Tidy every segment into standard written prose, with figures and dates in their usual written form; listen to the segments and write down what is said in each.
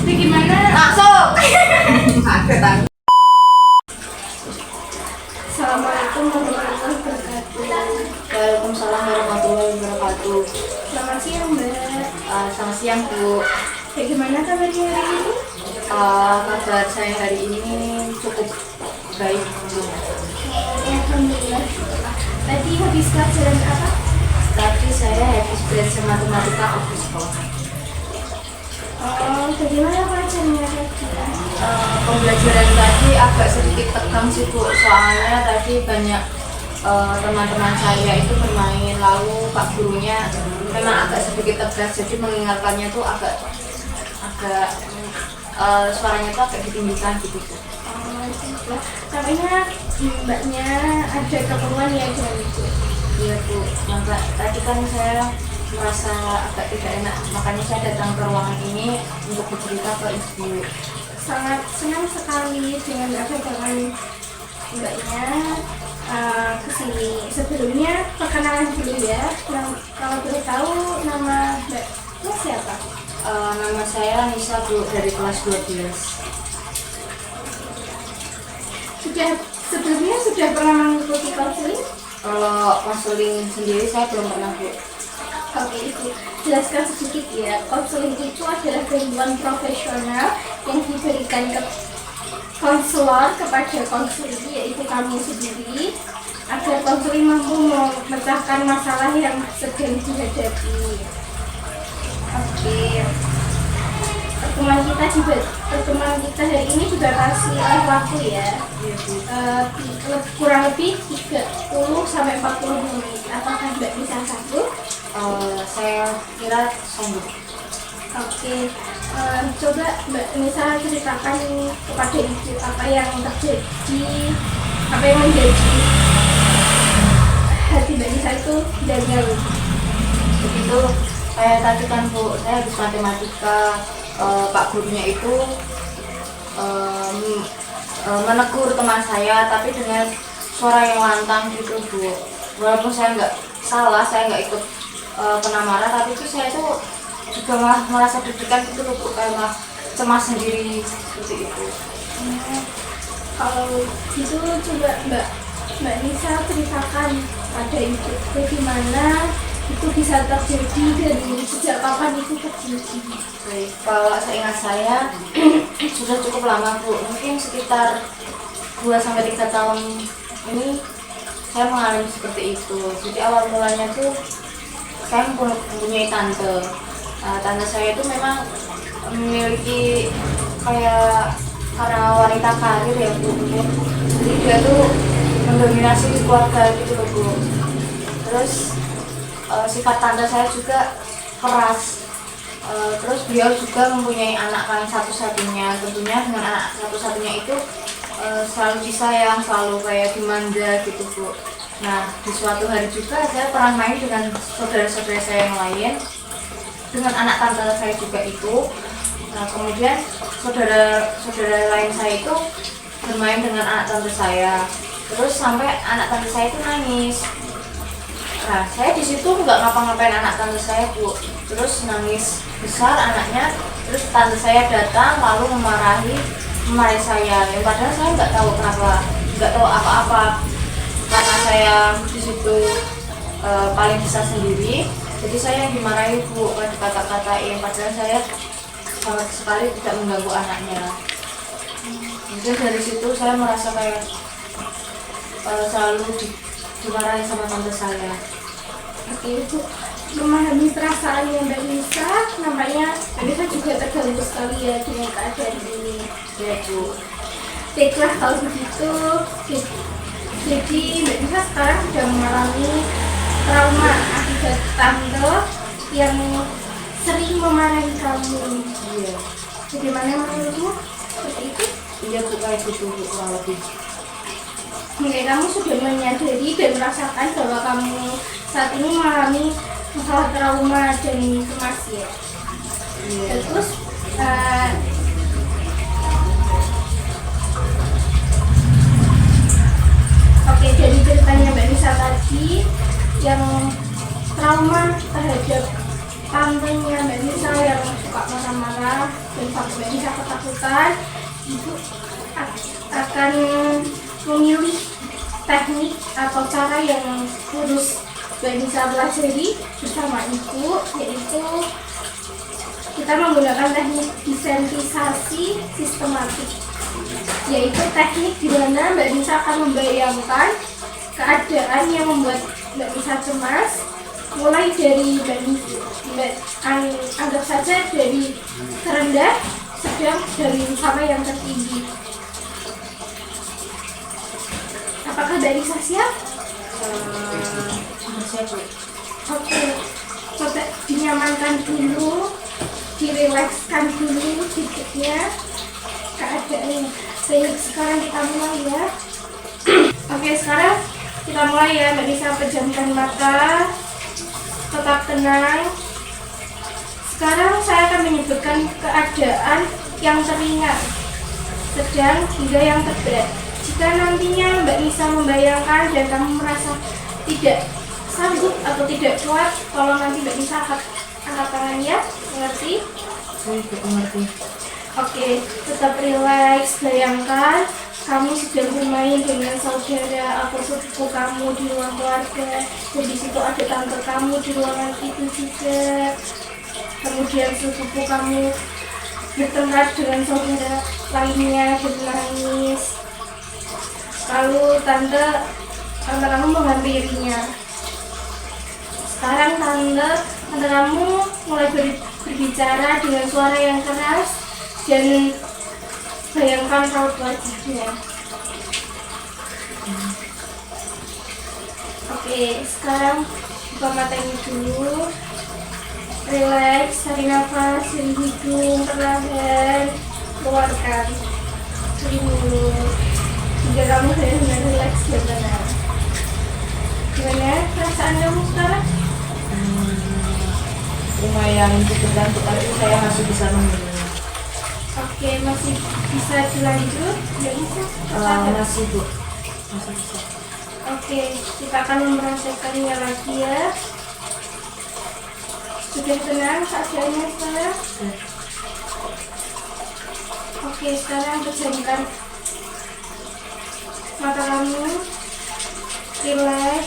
Bagaimana? Langsung. Ada tanggung. Assalamualaikum warahmatullahi wabarakatuh. Waalaikumsalam warahmatullahi wabarakatuh. Selamat siang, Mbak. Selamat siang, Bu. Bagaimana kabarnya hari ini? Kabar saya hari ini cukup baik, Bu. Alhamdulillah. Tadi habis pelajaran apa? Tadi saya habis belajar matematika di sekolah. Bagaimana pelajarannya tadi? Pembelajaran tadi agak sedikit tegang sih, Bu. Soalnya tadi banyak teman-teman saya itu bermain, lalu Pak gurunya memang agak sedikit tegas, jadi mengingatkannya tuh agak suaranya tuh agak ditinggikan gitu, Bu. Namanya mbaknya ada keperluan ya dengan itu? Iya, Bu. Maka tadi kan saya merasa agak tidak enak, makanya saya datang ke ruangan ini untuk bercerita ke Ibu. Sangat senang sekali dengan kedatangan mbaknya kesini. Sebelumnya perkenalan dulu ya. Kalau boleh tahu nama mbaknya siapa? Nama saya Nisa, Bu, dari kelas 12. Sebelumnya sudah pernah mengikuti konseling? Kalau konseling sendiri saya belum pernah, Bu. Oke, Ibu jelaskan sedikit ya. Konseling itu adalah bantuan profesional yang diberikan ke konselor kepada konseli, yaitu kamu sendiri, agar konseli mampu memecahkan masalah yang sedang dihadapi. Oke, pertemuan kita hari ini dibatasi oleh waktu ya. Kurang lebih 30 sampai 40 menit. Apakah Mbak bisa sanggup? Saya kira sanggup. Oke, coba Mbak Nisa ceritakan kepada Ibu apa yang terjadi, apa yang menjadi hati Mbak Nisa itu gagal. Begitu, saya tadi kan, Bu, saya habis matematika, Pak gurunya itu menegur teman saya, tapi dengan suara yang lantang gitu, Bu. Walaupun saya nggak salah, saya nggak ikut kena marah, tapi itu saya tuh juga malah merasa deg-degan gitu loh, Bu, kayak malah cemas sendiri seperti itu. Kalau gitu coba Mbak Nisa ceritakan pada Ibu bagaimana itu bisa terjadi dan sejak kapan itu terjadi. Baik, kalau seingat saya sudah cukup lama, Bu, mungkin sekitar 2-3 tahun ini saya mengalami seperti itu. Jadi awal mulanya tuh saya mempunyai tante. Tante saya itu memang memiliki kayak, karena wanita karir ya, Bu, mungkin. Jadi dia tuh mendominasi di keluarga gitu loh, Bu. Terus sifat tante saya juga keras. Terus beliau juga mempunyai anak kan satu-satunya. Tentunya dengan anak satu-satunya itu selalu disayang, selalu kayak dimanja gitu, Bu. Nah, di suatu hari juga saya pernah main dengan saudara-saudara saya yang lain, dengan anak tante saya juga itu. Nah, kemudian saudara lain saya itu bermain dengan anak tante saya. Terus sampai anak tante saya itu nangis. Nah, saya di situ nggak ngapa-ngapain anak tante saya, Bu. Terus nangis besar anaknya. Terus tante saya datang lalu memarahi saya. Yang padahal saya nggak tahu kenapa, nggak tahu apa-apa. Karena saya di situ paling besar sendiri, jadi saya yang dimarahi, Bu, kata-katain. Padahal saya sama sekali tidak mengganggu anaknya. Jadi dari situ saya merasa kayak selalu dimarahi sama tante saya. Oke, Ibu memahami perasaannya Mbak Nisa, nampaknya Mbak Nisa juga terganggu sekali ya dengan keadaan ini. Ya, Bu. Baiklah kalau begitu, jadi Mbak Nisa sekarang sudah mengalami trauma akibat tante yang sering memarahi kamu. Iya. Bagaimana menurutmu seperti itu? Iya, Bu, kayak gitu, Bu, kurang lebih. Mungkin kamu sudah menyadari dan merasakan bahwa kamu saat ini mengalami masalah trauma dan cemas ya. Iya. Terus oke, dari ceritanya Mbak Nisa tadi yang trauma terhadap tantenya Mbak Nisa yang suka marah-marah dan sampai bisa ketakutan, ibu akan memilih teknik atau cara yang harus Mbak Nisa pelajari bersama ibu, yaitu kita menggunakan teknik desensitisasi sistematik, yaitu teknik di mana Mbak Nisa akan membayangkan keadaan yang membuat Mbak Nisa cemas, mulai dari anggap saja dari terendah, sedang, dari sampai yang tertinggi. Apakah Mbak Nisa siap? Siap Bu. Oke, coba dinyamankan dulu, direlakskan dulu dikitnya keadaannya. Baik, sekarang kita mulai ya. Oke, sekarang kita mulai ya. Mbak Nisa pejamkan mata, tetap tenang. Sekarang saya akan menyebutkan keadaan yang teringan, sedang, hingga yang terberat. Jika nantinya Mbak Nisa membayangkan dan kamu merasa tidak sanggup atau tidak kuat, tolong nanti Mbak Nisa angkat tangannya, mengerti? Mengerti. Oke, tetap rileks. Bayangkan kamu sedang bermain dengan saudara atau sepupu kamu di ruang keluarga, dan di situ ada tante kamu di ruangan itu juga. Kemudian sepupu kamu bertengkar dengan saudara lainnya dan menangis. Lalu tante kamu menghampirinya. Sekarang tante kamu mulai berbicara dengan suara yang keras dan bayangkan raut wajahnya. Oke, sekarang buka matanya dulu. Relax, tarik nafas dari hidung, perlahan keluarkan dari mulut. Jika kamu benar-benar relax dan tenang. Gimana perasaan kamu sekarang? Lumayan cukup bantu, tapi saya masih bisa menunggu. Oke, masih bisa dilanjut? Nggak bisa? Masih Bu, masih bisa. Oke, kita akan merasakannya lagi ya. Sudah tenang keadaannya sekarang? Oke, sekarang pejamkan mata kamu, relax.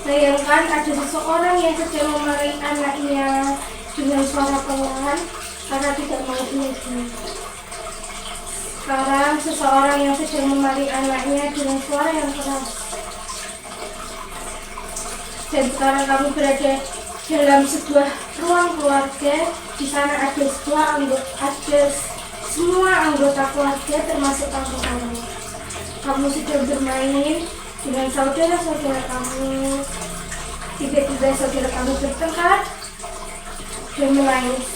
Bayangkan ada seseorang yang sedang memarahi anaknya dengan suara pelan karena tidak mau dihukum. Sekarang seseorang yang sedang memarahi anaknya dengan suara yang keras. Dan sekarang kamu berada dalam sebuah ruang keluarga. Di sana ada semua anggota keluarga termasuk tante kamu. Kamu sedang bermain dengan saudara-saudara kamu. Tiba-tiba saudara kamu bertengkar dan menangis.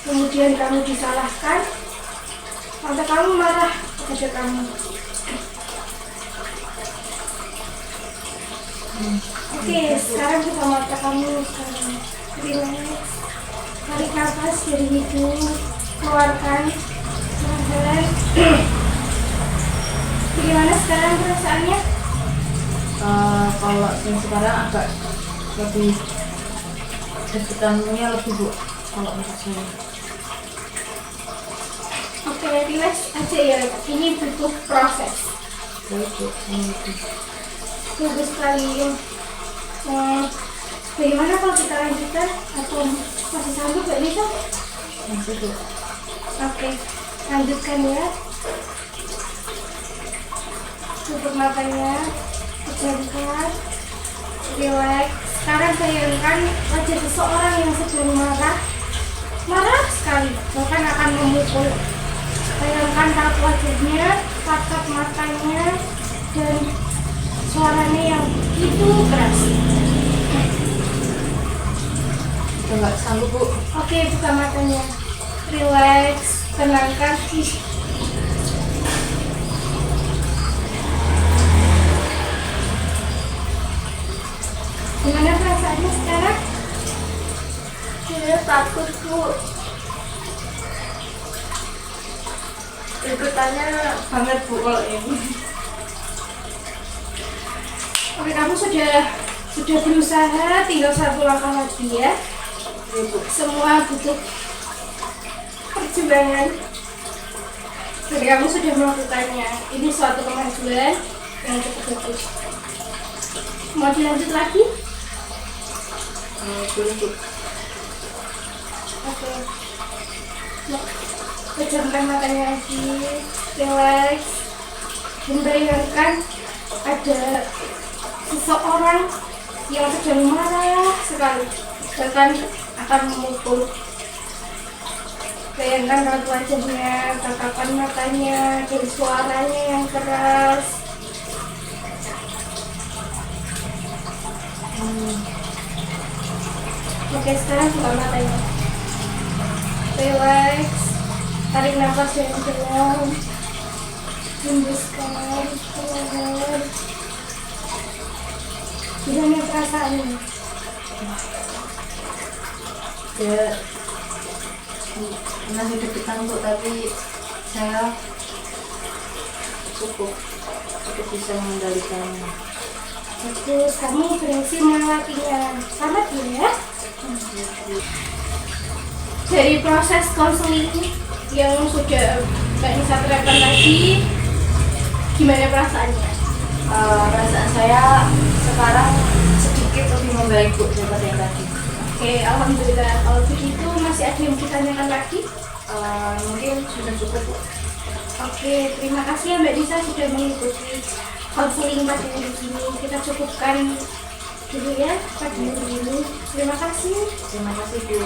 Kemudian kamu disalahkan. Tante kamu marah kepada kamu. Oke, sekarang buka mata kamu. Relax. Tarik nafas dari hidung, keluarkan perlahan. Bagaimana sekarang perasaannya? Kalau yang sekarang agak lebih deg-degannya lebih Bu, kalau menurut saya. Oke, relax aja ya. Ini butuh proses. Baik Bu, mengerti. Bagus sekali. Bagaimana kalau kita lanjutkan atau masih sanggup Mbak Nisa? Masih Bu. Oke, lanjutkan ya. Tutup matanya, pejamkan, relax. Sekarang bayangkan wajah seseorang yang sedang marah sekali, bahkan akan memukul. Bayangkan raut wajahnya, tatap matanya, dan suaranya yang itu keras. Udah nggak sanggup Bu. Oke, buka matanya, relax, tenangkan. Gimana perasaannya sekarang? Saya takut Bu. Ikutannya banget Bu kalau ini. Oke, kamu sudah berusaha, tinggal satu langkah lagi ya. Iya Bu. Semua butuh perjuangan. Jadi kamu sudah melakukannya. Ini suatu kemajuan yang cukup bagus. Mau dilanjut lagi? Boleh. Oke. Pejamkan matanya lagi, relax, dan bayangkan ada seseorang yang sedang marah sekali, bahkan akan memukul. Bayangkan raut wajahnya, tatapan matanya, dan suaranya yang keras. Oke, sekarang buka matanya. Relax, tarik nafas yang dalam, hembuskan, keluar. Gimana perasaannya? Ya, masih deg-degan Bu, tapi saya cukup bisa mengendalikannya. Bagus, kamu berhasil melewatinya. Selamat ya. Dari proses konseling yang sudah Mbak Nisa terapkan tadi, gimana perasaannya? Perasaan saya sekarang sedikit lebih membaik Bu daripada yang tadi. Oke, alhamdulillah. Kalau begitu masih ada yang ditanyakan lagi? Mungkin sudah cukup Bu. Oke, terima kasih ya Mbak Nisa sudah mengikuti konseling pada hari ini. Kita cukupkan dulu ya pada hari ini. Terima kasih. Terima kasih Bu.